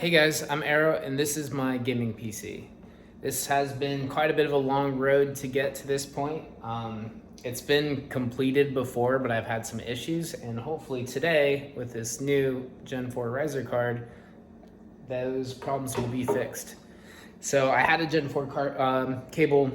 Hey guys, I'm Arrow and this is my gaming PC. This has been quite a bit of a long road to get to this point. It's been completed before, but I've had some issues, and hopefully today with this new Gen 4 riser card, those problems will be fixed. So I had a Gen 4 cable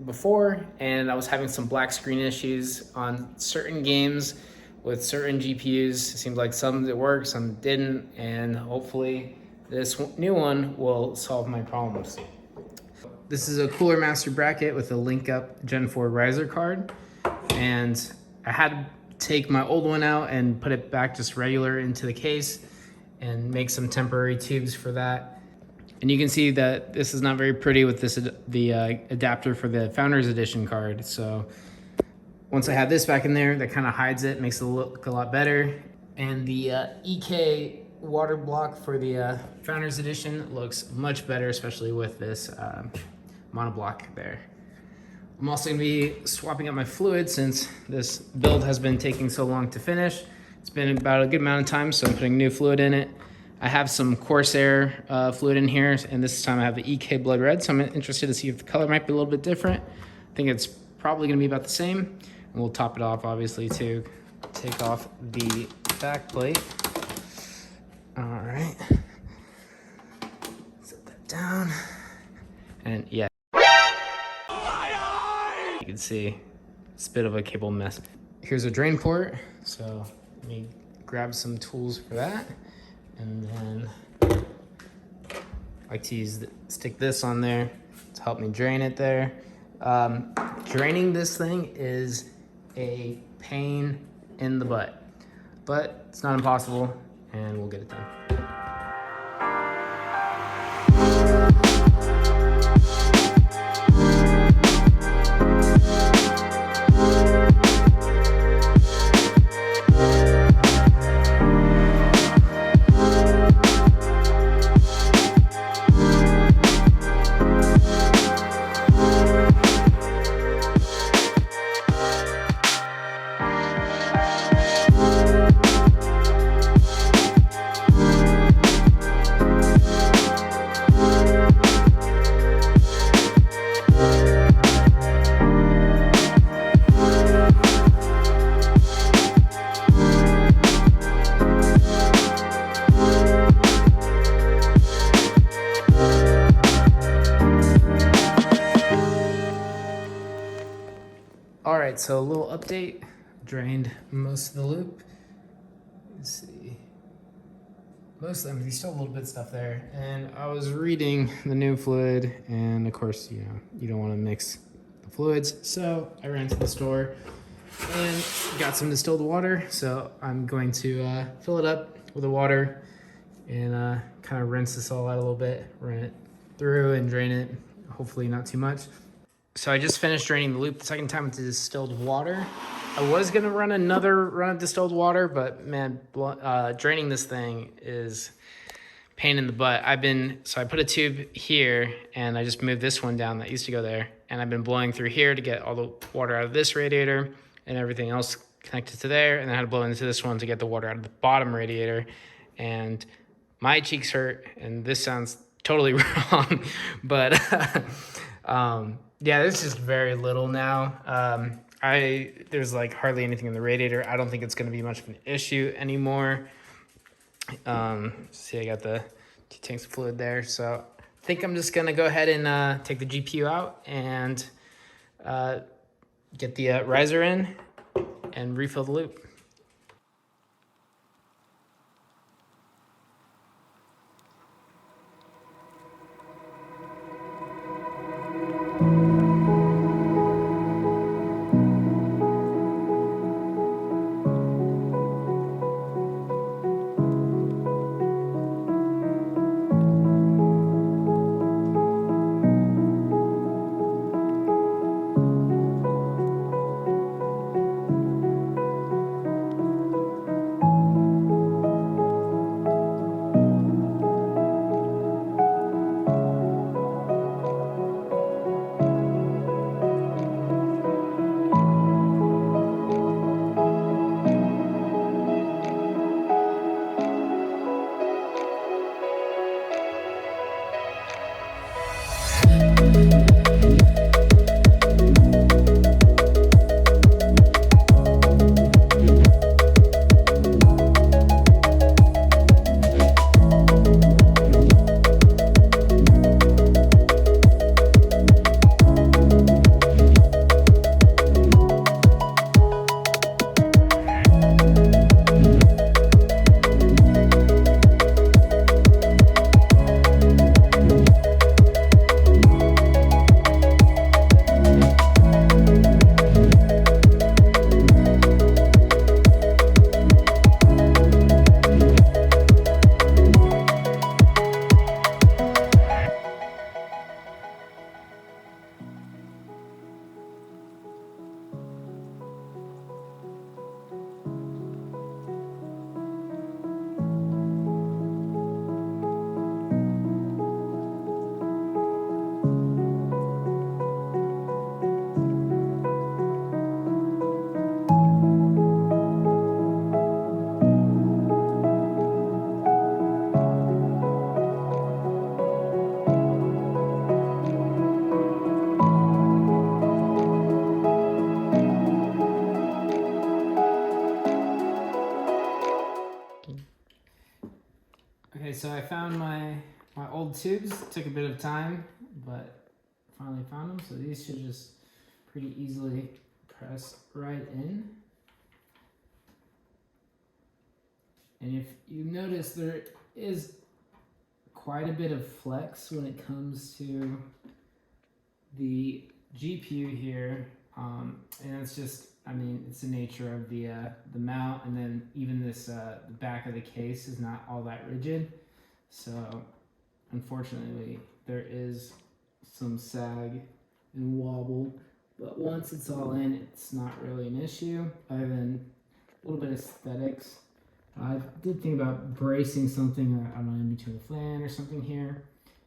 before, and I was having some black screen issues on certain games with certain GPUs. It seemed like some it worked, some didn't, and hopefully this new one will solve my problems. This is a Coolermaster bracket with a LinkUP Gen 4 riser card, and I had to take my old one out and put it back just regular into the case and make some temporary tubes for that. And you can see that this is not very pretty with this the adapter for the Founders Edition card. So once I have this back in there, that kind of hides it, makes it look a lot better. And the EK water block for the Founders Edition looks much better, especially with this monoblock there. I'm also gonna be swapping out my fluid since this build has been taking so long to finish. It's been about a good amount of time, so I'm putting new fluid in it. I have some Corsair fluid in here, and this time I have the EK Blood Red, so I'm interested to see if the color might be a little bit different. I think it's probably gonna be about the same. And we'll top it off, obviously, to take off the back plate. All right, set that down. And yeah, you can see it's a bit of a cable mess. Here's a drain port, so let me grab some tools for that. And then I like to stick this on there to help me drain it there. Draining this thing is a pain in the butt, but it's not impossible, and we'll get it done. All right, so a little update. Drained most of the loop. Let's see. Most of them, there's still a little bit of stuff there. And I was reading the new fluid, and of course, you don't want to mix the fluids. So I ran to the store and got some distilled water. So I'm going to fill it up with the water and kind of rinse this all out a little bit, run it through and drain it. Hopefully not too much. So I just finished draining the loop the second time with the distilled water. I was gonna run another run of distilled water, but man, draining this thing is pain in the butt. So I put a tube here and I just moved this one down that used to go there. And I've been blowing through here to get all the water out of this radiator and everything else connected to there. And I had to blow into this one to get the water out of the bottom radiator. And my cheeks hurt, and this sounds totally wrong, but yeah, there's just very little now. There's like hardly anything in the radiator. I don't think it's going to be much of an issue anymore. See, I got the 2 tanks of fluid there. So I think I'm just going to go ahead and take the GPU out and get the riser in and refill the loop. so I found my old tubes. Took a bit of time, but finally found them. So these should just pretty easily press right in. And if you notice, there is quite a bit of flex when it comes to the GPU here, and it's just, I mean, it's the nature of the mount, and then even this the back of the case is not all that rigid, so unfortunately there is some sag and wobble, but once it's all in, it's not really an issue other than a little bit of aesthetics. I did think about bracing something, I don't know, in between the fan or something here,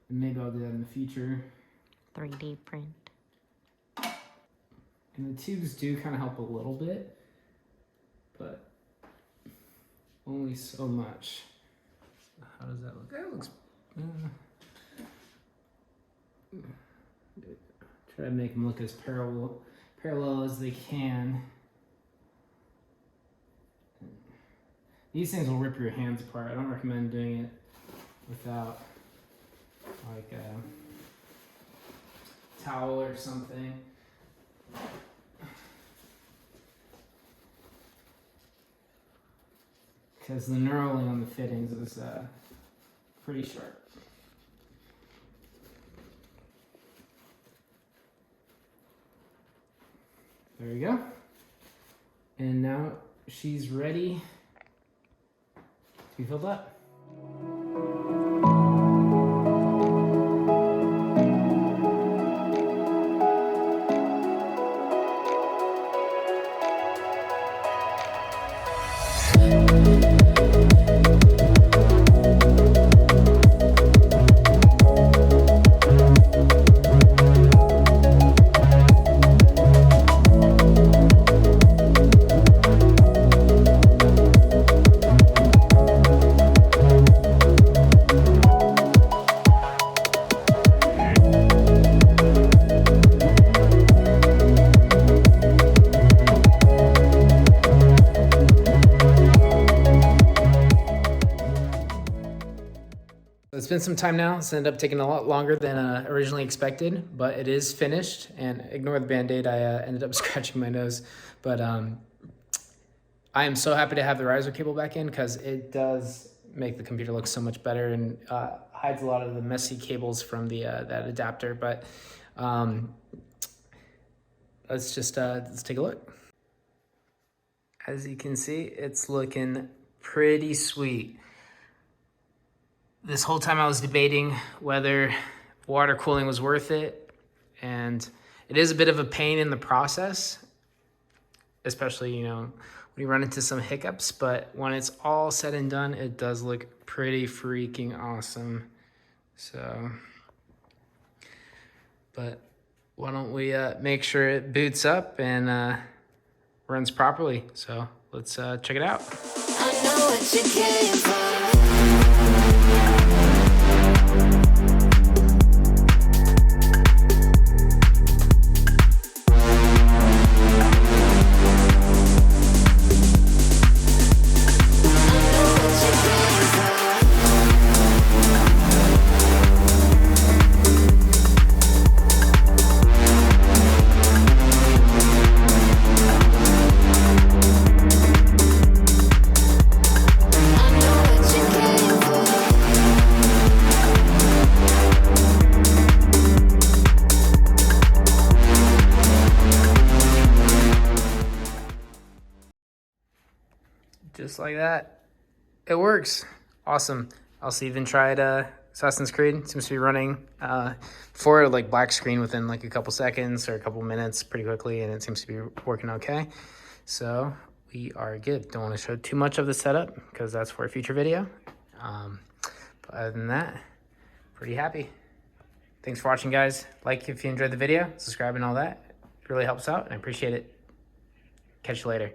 and maybe I'll do that in the future. 3D print. And the tubes do kind of help a little bit, but only so much. How does that look? That looks... try to make them look as parallel as they can. These things will rip your hands apart. I don't recommend doing it without like a towel or something. Because the knurling on the fittings is pretty sharp. There you go. And now she's ready to be filled up. It's been some time now. It's ended up taking a lot longer than originally expected, but it is finished. And ignore the Band-Aid, I ended up scratching my nose. But I am so happy to have the riser cable back in because it does make the computer look so much better and hides a lot of the messy cables from the that adapter. But let's take a look. As you can see, it's looking pretty sweet. This whole time I was debating whether water cooling was worth it, and it is a bit of a pain in the process, especially, you know, when you run into some hiccups, but when it's all said and done, it does look pretty freaking awesome. So, but why don't we make sure it boots up and runs properly. So let's check it out. I know what you came for. Just like that. It works. Awesome. Also even tried Assassin's Creed. Seems to be running for like black screen within like a couple seconds or a couple minutes pretty quickly, and it seems to be working okay. So we are good. Don't want to show too much of the setup because that's for a future video. But other than that, pretty happy. Thanks for watching, guys. Like if you enjoyed the video, subscribe and all that. It really helps out and I appreciate it. Catch you later.